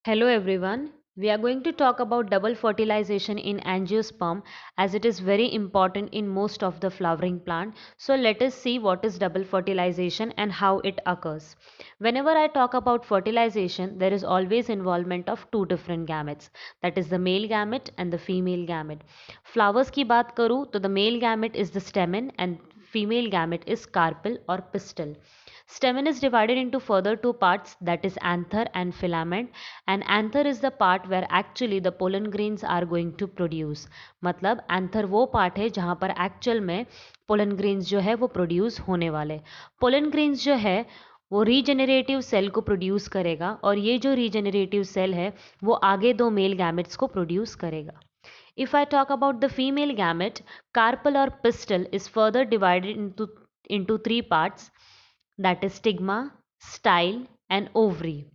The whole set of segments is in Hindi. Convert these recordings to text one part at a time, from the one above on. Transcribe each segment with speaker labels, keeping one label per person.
Speaker 1: Hello everyone. We are going to talk about double fertilization in angiosperm as it is very important in most of the flowering plant. So let us see what is double fertilization and how it occurs. Whenever I talk about fertilization, there is always involvement of two different gametes, that is the male gamete and the female gamete. Flowers की बात करूँ तो the male gamete is the stamen and female gamete is carpel or pistil. Stamen is divided into further two parts, that is anther and filament, and anther is the part where actually the pollen grains are going to produce. मतलब anther वो part है जहाँ पर actual में pollen grains जो है वो produce होने वाले. Pollen grains जो है वो रीजेनरेटिव सेल को प्रोड्यूस करेगा और ये जो रीजेनरेटिव सेल है वो आगे दो मेल गैमेट्स को प्रोड्यूस करेगा. If I talk about the female gamete, carpel or pistil is further divided into three parts, that is stigma, style, and ovary.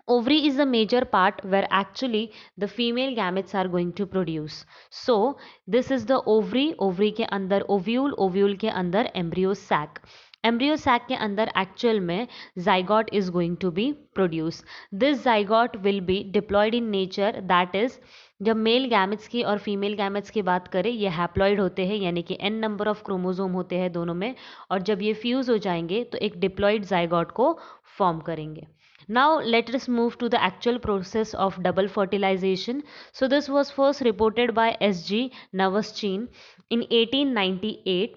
Speaker 1: Ovary is the major part where actually the female gametes are going to produce. So this is the ovary. Ovary के अंदर ovule, ovule के अंदर embryo sac. Embryo sac के अंदर actual में zygote is going to be produced. This zygote will be diploid in nature, that is जब मेल गैमेट्स की और फीमेल गैमेट्स की बात करें ये हैप्लॉइड होते हैं, यानी कि n नंबर ऑफ क्रोमोसोम होते हैं दोनों में, और जब ये फ्यूज हो जाएंगे तो एक डिप्लॉइड जाइगोट को फॉर्म करेंगे. Now let us move to the actual process of double fertilization. So this was first reported by S.G. Navaschin in 1898.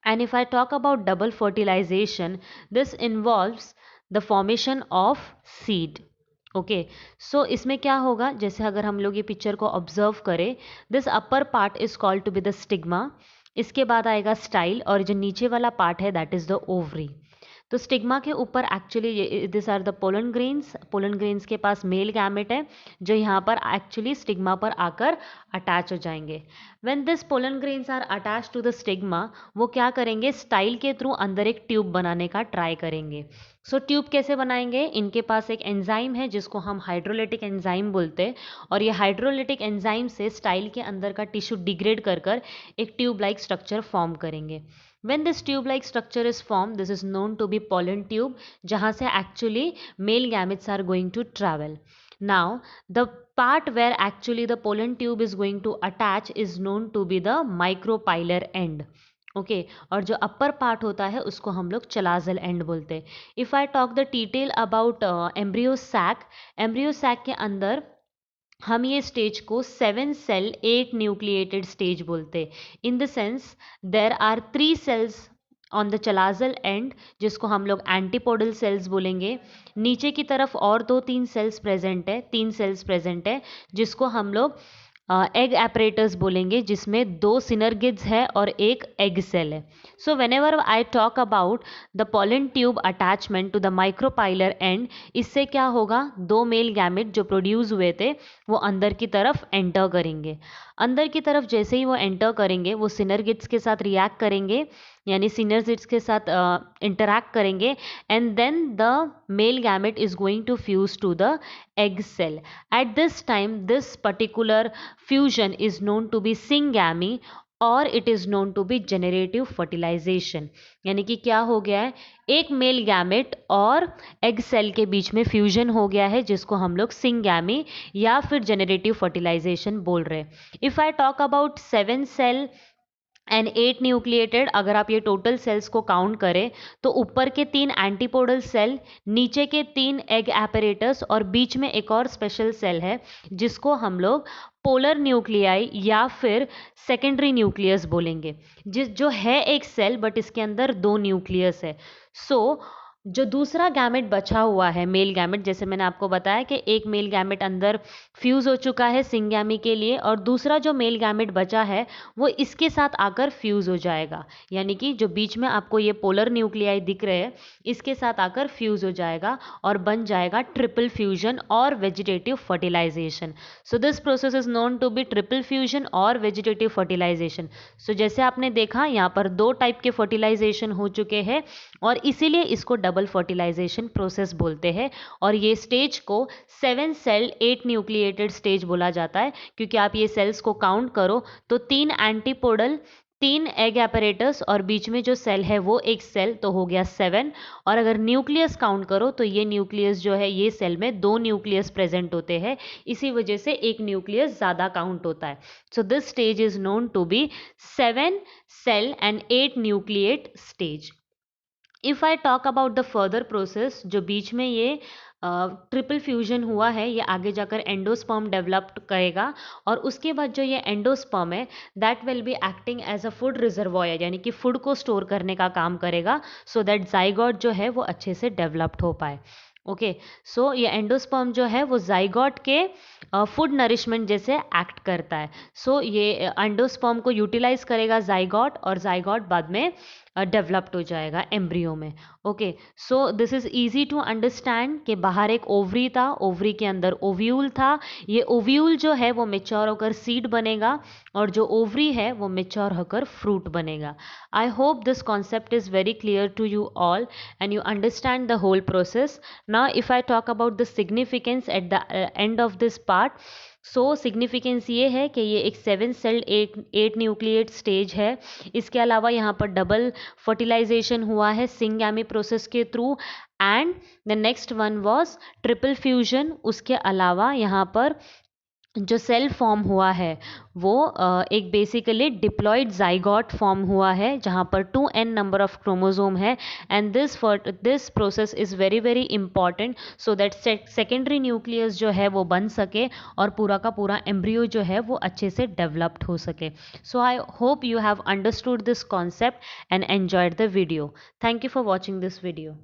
Speaker 1: And if I talk about double fertilization, this involves the formation of seed. Okay so इसमें क्या होगा, जैसे अगर हम लोग ये पिक्चर को ऑब्जर्व करें, this upper part is called to be the stigma, इसके बाद आएगा स्टाइल, और जो नीचे वाला पार्ट है दैट इज द ओवरी. तो स्टिग्मा के ऊपर actually this are the pollen grains. Pollen grains के पास मेल गैमेट है जो यहाँ पर एक्चुअली स्टिग्मा पर आकर अटैच हो जाएंगे. When this pollen grains are attach to the stigma, वो क्या करेंगे, स्टाइल के थ्रू अंदर एक ट्यूब बनाने का ट्राई करेंगे. सो ट्यूब कैसे बनाएंगे, इनके पास एक एंजाइम है जिसको हम हाइड्रोलिटिक एंजाइम बोलते हैं, और ये हाइड्रोलिटिक एंजाइम से स्टाइल के अंदर का टिश्यू डिग्रेड कर कर एक ट्यूब लाइक स्ट्रक्चर फॉर्म करेंगे. When this tube like structure is formed, this is known to be pollen tube, जहाँ से actually male gametes are going to travel. Now the part where actually the pollen tube is going to attach is known to be the micropylar end. Okay और जो अपर पार्ट होता है उसको हम लोग चलाजल एंड बोलते हैं. If I talk the detail about embryo sac के अंदर हम ये स्टेज को 7 सेल 8 न्यूक्लिएटेड स्टेज बोलते. In the sense there are 3 cells on the chalazal end जिसको हम लोग एंटीपोडल सेल्स बोलेंगे. नीचे की तरफ और 2-3 सेल्स प्रेजेंट है, 3 सेल्स प्रेजेंट है जिसको हम लोग एग एपरेटस बोलेंगे, जिसमें 2 सिनर्गिड्स है और एक एग सेल है. So whenever I talk about the pollen tube attachment to the micropylar end, इससे क्या होगा, 2 मेल गैमेट जो प्रोड्यूस हुए थे वो अंदर की तरफ एंटर करेंगे. अंदर की तरफ जैसे ही वो एंटर करेंगे वो सिनर्गिड्स के साथ रिएक्ट करेंगे, यानी सिनर्गिड्स के साथ इंटरैक्ट करेंगे, and then the male gamete is going to fuse to the egg cell. At this time, this particular fusion is known to be syngamy और it is known to be generative fertilisation. यानी कि क्या हो गया है, एक मेल गैमेट और एग सेल के बीच में फ्यूजन हो गया है जिसको हम लोग सिंगैमी या फिर जेनरेटिव फर्टिलाइजेशन बोल रहे हैं. If I talk about 7 cell and 8 nucleated, अगर आप ये टोटल सेल्स को काउंट करें तो ऊपर के 3 एंटीपोडल सेल, नीचे के 3 एग एपरेटस और बीच में एक और स्पेशल सेल है जिसको हम लोग पोलर न्यूक्लियाई या फिर सेकेंडरी न्यूक्लियस बोलेंगे, जो है एक सेल बट इसके अंदर 2 न्यूक्लियस है. सो जो दूसरा गैमेट बचा हुआ है मेल गैमेट, जैसे मैंने आपको बताया कि एक मेल गैमेट अंदर फ्यूज़ हो चुका है सिंगैमी के लिए, और दूसरा जो मेल गैमेट बचा है वो इसके साथ आकर फ्यूज़ हो जाएगा. यानी कि जो बीच में आपको ये पोलर न्यूक्लियाई दिख रहे हैं इसके साथ आकर फ्यूज़ हो जाएगा और बन जाएगा ट्रिपल फ्यूजन और vegetative fertilisation. So this process is known to be triple fusion और वेजिटेटिव फर्टिलाइजेशन. सो जैसे आपने देखा यहाँ पर 2 टाइप के फर्टिलाइजेशन हो चुके हैं और इसीलिए इसको डबल फर्टिलाइजेशन प्रोसेस बोलते हैं. और ये स्टेज को 7 सेल 8 न्यूक्लिएटेड स्टेज बोला जाता है क्योंकि आप ये सेल्स को काउंट करो तो 3 एंटीपोडल 3 एग एपरेटस और बीच में जो सेल है वो एक सेल, तो हो गया 7। और अगर न्यूक्लियस काउंट करो तो ये न्यूक्लियस जो है, ये सेल में 2 न्यूक्लियस प्रेजेंट होते हैं, इसी वजह से एक न्यूक्लियस ज़्यादा काउंट होता है। So this stage is known to be 7 cell and 8 nucleate stage. If I talk about the further process, जो बीच में ये ट्रिपल फ्यूजन हुआ है, ये आगे जाकर एंडोस्पर्म डेवलप करेगा और उसके बाद जो ये एंडोस्पर्म है that will be acting as a food reservoir, यानी कि फूड को स्टोर करने का काम करेगा, सो दैट जाइगोट जो है वो अच्छे से डेवलप्ड हो पाए। ओके, सो ये एंडोस्पर्म जो है वो जाइगोट के फूड नरिशमेंट जैसे एक्ट करता है। सो ये एंडोस्पर्म को यूटिलाइज करेगा जाइगोट, और जाइगोट बाद में डेवलप्ड हो जाएगा एम्ब्रियो में। Okay, so this is easy to understand कि बाहर एक ओवरी था, ओवरी के अंदर ओव्यूल था, ये ओव्यूल जो है वो मेच्योर होकर सीड बनेगा और जो ओवरी है वो मेच्योर होकर फ्रूट बनेगा। I hope this concept is very clear to you all and you understand the whole process. Now if I talk about the significance at the end of this part, so significance ये है कि ये एक 7 सेल्ड 8 न्यूक्लिएट स्टेज है। इसके अलावा यहाँ पर डबल फर्टिलाइजेशन हुआ है सिंगैमी प्रोसेस के through, and the next one was triple fusion. उसके अलावा यहाँ पर जो सेल फॉर्म हुआ है वो एक बेसिकली डिप्लॉयड जाइगोट फॉर्म हुआ है जहाँ पर 2n नंबर ऑफ क्रोमोसोम है, and this process is very very important so that secondary nucleus जो है वो बन सके और पूरा का पूरा एम्ब्रियो जो है वो अच्छे से डेवलप्ड हो सके। So I hope you have understood this concept and enjoyed the video. Thank you for watching this video.